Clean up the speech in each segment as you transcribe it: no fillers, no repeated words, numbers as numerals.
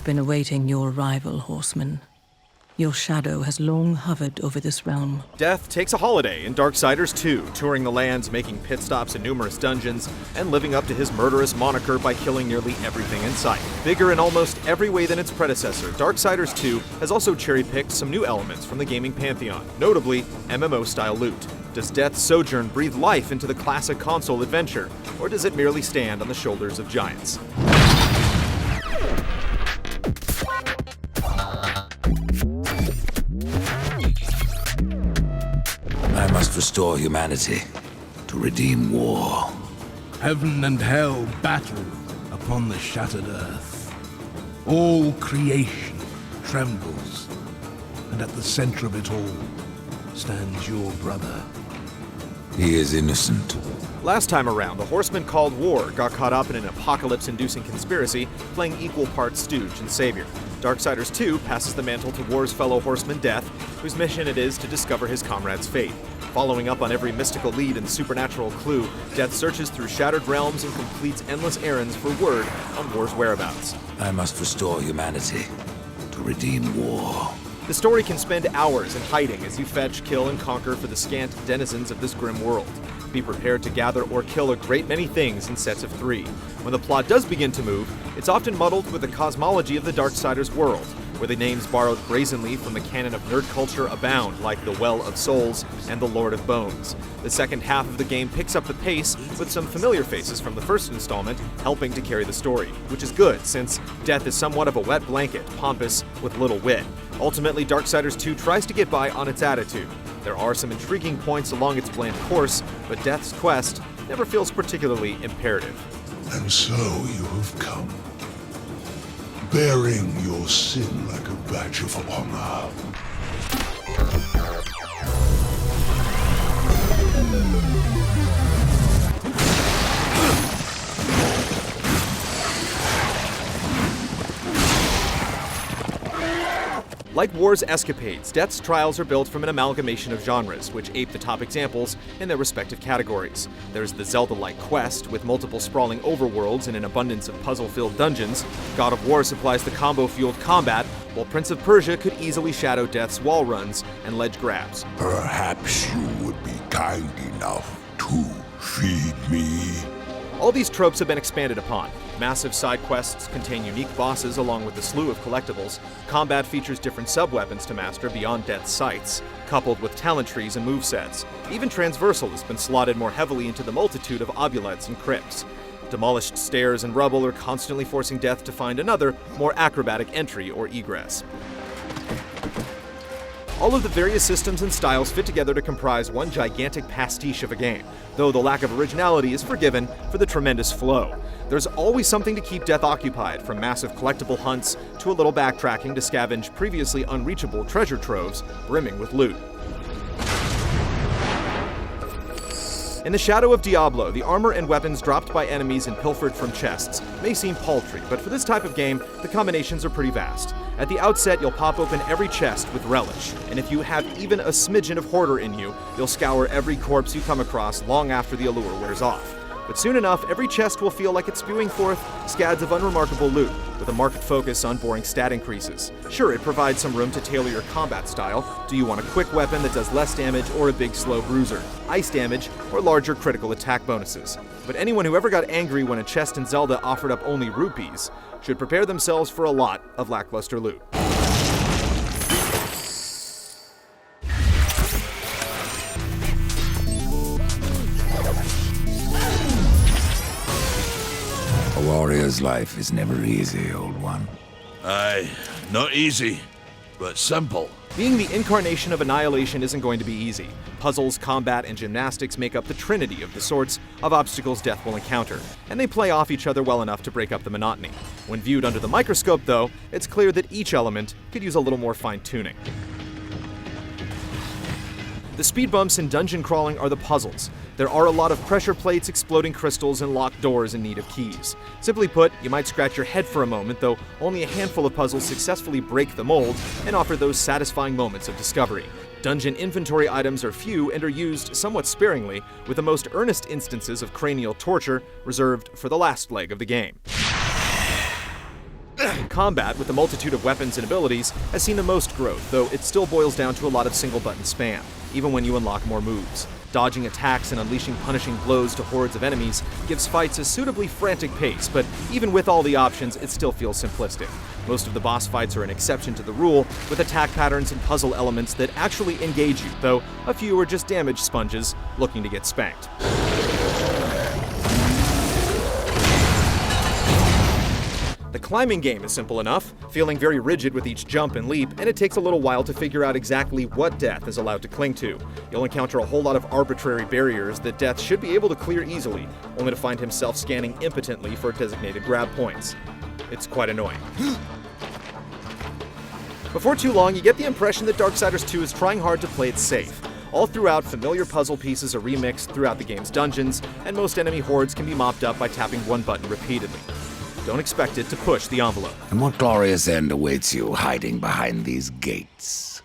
I've been awaiting your arrival, horseman. Your shadow has long hovered over this realm. Death takes a holiday in Darksiders II, touring the lands, making pit stops in numerous dungeons, and living up to his murderous moniker by killing nearly everything in sight. Bigger in almost every way than its predecessor, Darksiders II has also cherry-picked some new elements from the gaming pantheon, notably MMO-style loot. Does Death's sojourn breathe life into the classic console adventure, or does it merely stand on the shoulders of giants? I must restore humanity to redeem war. Heaven and hell battle upon the shattered earth. All creation trembles, and at the center of it all stands your brother. He is innocent. Last time around, the horseman called War got caught up in an apocalypse-inducing conspiracy, playing equal parts stooge and savior. Darksiders II passes the mantle to War's fellow horseman Death, whose mission it is to discover his comrade's fate. Following up on every mystical lead and supernatural clue, Death searches through shattered realms and completes endless errands for word on War's whereabouts. I must restore humanity to redeem war. The story can spend hours in hiding as you fetch, kill, and conquer for the scant denizens of this grim world. Be prepared to gather or kill a great many things in sets of 3. When the plot does begin to move, it's often muddled with the cosmology of the Darksiders world, where the names borrowed brazenly from the canon of nerd culture abound, like the Well of Souls and the Lord of Bones. The second half of the game picks up the pace with some familiar faces from the first installment helping to carry the story, which is good since Death is somewhat of a wet blanket, pompous with little wit. Ultimately, Darksiders 2 tries to get by on its attitude. There are some intriguing points along its bland course, but Death's quest never feels particularly imperative. And so you have come, bearing your sin like a badge of honor. Like War's escapades, Death's trials are built from an amalgamation of genres, which ape the top examples in their respective categories. There's the Zelda-like quest, with multiple sprawling overworlds and an abundance of puzzle-filled dungeons. God of War supplies the combo-fueled combat, while Prince of Persia could easily shadow Death's wall runs and ledge grabs. Perhaps you would be kind enough to feed me. All these tropes have been expanded upon. Massive side quests contain unique bosses along with a slew of collectibles. Combat features different sub-weapons to master beyond Death's sights, coupled with talent trees and movesets. Even Transversal has been slotted more heavily into the multitude of obulettes and crypts. Demolished stairs and rubble are constantly forcing Death to find another, more acrobatic entry or egress. All of the various systems and styles fit together to comprise one gigantic pastiche of a game, though the lack of originality is forgiven for the tremendous flow. There's always something to keep Death occupied, from massive collectible hunts to a little backtracking to scavenge previously unreachable treasure troves brimming with loot. In the shadow of Diablo, the armor and weapons dropped by enemies and pilfered from chests may seem paltry, but for this type of game, the combinations are pretty vast. At the outset, you'll pop open every chest with relish, and if you have even a smidgen of hoarder in you, you'll scour every corpse you come across long after the allure wears off. But soon enough, every chest will feel like it's spewing forth scads of unremarkable loot, with a marked focus on boring stat increases. Sure, it provides some room to tailor your combat style. Do you want a quick weapon that does less damage or a big slow bruiser, ice damage, or larger critical attack bonuses? But anyone who ever got angry when a chest in Zelda offered up only rupees should prepare themselves for a lot of lackluster loot. A warrior's life is never easy, old one. Aye, not easy, but simple. Being the incarnation of annihilation isn't going to be easy. Puzzles, combat, and gymnastics make up the trinity of the sorts of obstacles Death will encounter, and they play off each other well enough to break up the monotony. When viewed under the microscope, though, it's clear that each element could use a little more fine-tuning. The speed bumps in dungeon crawling are the puzzles. There are a lot of pressure plates, exploding crystals, and locked doors in need of keys. Simply put, you might scratch your head for a moment, though only a handful of puzzles successfully break the mold and offer those satisfying moments of discovery. Dungeon inventory items are few and are used somewhat sparingly, with the most earnest instances of cranial torture reserved for the last leg of the game. combat, with the multitude of weapons and abilities, has seen the most growth, though it still boils down to a lot of single-button spam, even when you unlock more moves. Dodging attacks and unleashing punishing blows to hordes of enemies gives fights a suitably frantic pace, but even with all the options, it still feels simplistic. Most of the boss fights are an exception to the rule, with attack patterns and puzzle elements that actually engage you, though a few are just damage sponges looking to get spanked. The climbing game is simple enough, feeling very rigid with each jump and leap, and it takes a little while to figure out exactly what Death is allowed to cling to. You'll encounter a whole lot of arbitrary barriers that Death should be able to clear easily, only to find himself scanning impotently for designated grab points. It's quite annoying. Before too long, you get the impression that Darksiders II is trying hard to play it safe. All throughout, familiar puzzle pieces are remixed throughout the game's dungeons, and most enemy hordes can be mopped up by tapping one button repeatedly. Don't expect it to push the envelope. And what glorious end awaits you hiding behind these gates?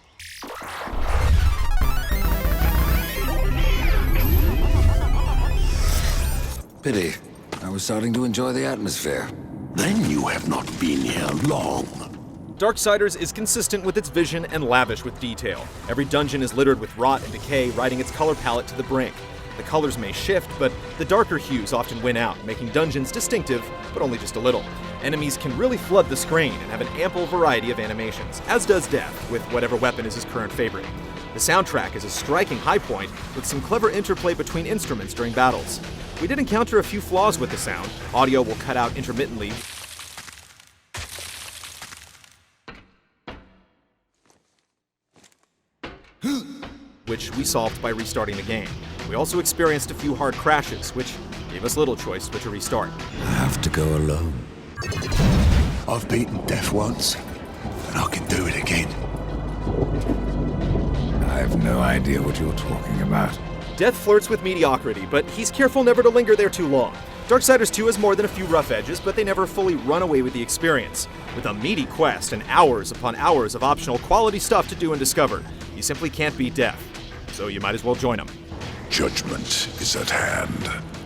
Pity. I was starting to enjoy the atmosphere. Then you have not been here long. Darksiders is consistent with its vision and lavish with detail. Every dungeon is littered with rot and decay, riding its color palette to the brink. The colors may shift, but the darker hues often win out, making dungeons distinctive, but only just a little. Enemies can really flood the screen and have an ample variety of animations, as does Death, with whatever weapon is his current favorite. The soundtrack is a striking high point, with some clever interplay between instruments during battles. We did encounter a few flaws with the sound. Audio will cut out intermittently, which we solved by restarting the game. We also experienced a few hard crashes, which gave us little choice but to restart. I have to go alone. I've beaten Death once, and I can do it again. I have no idea what you're talking about. Death flirts with mediocrity, but he's careful never to linger there too long. Darksiders 2 has more than a few rough edges, but they never fully run away with the experience. With a meaty quest and hours upon hours of optional quality stuff to do and discover, you simply can't beat Death. So you might as well join him. Judgment is at hand.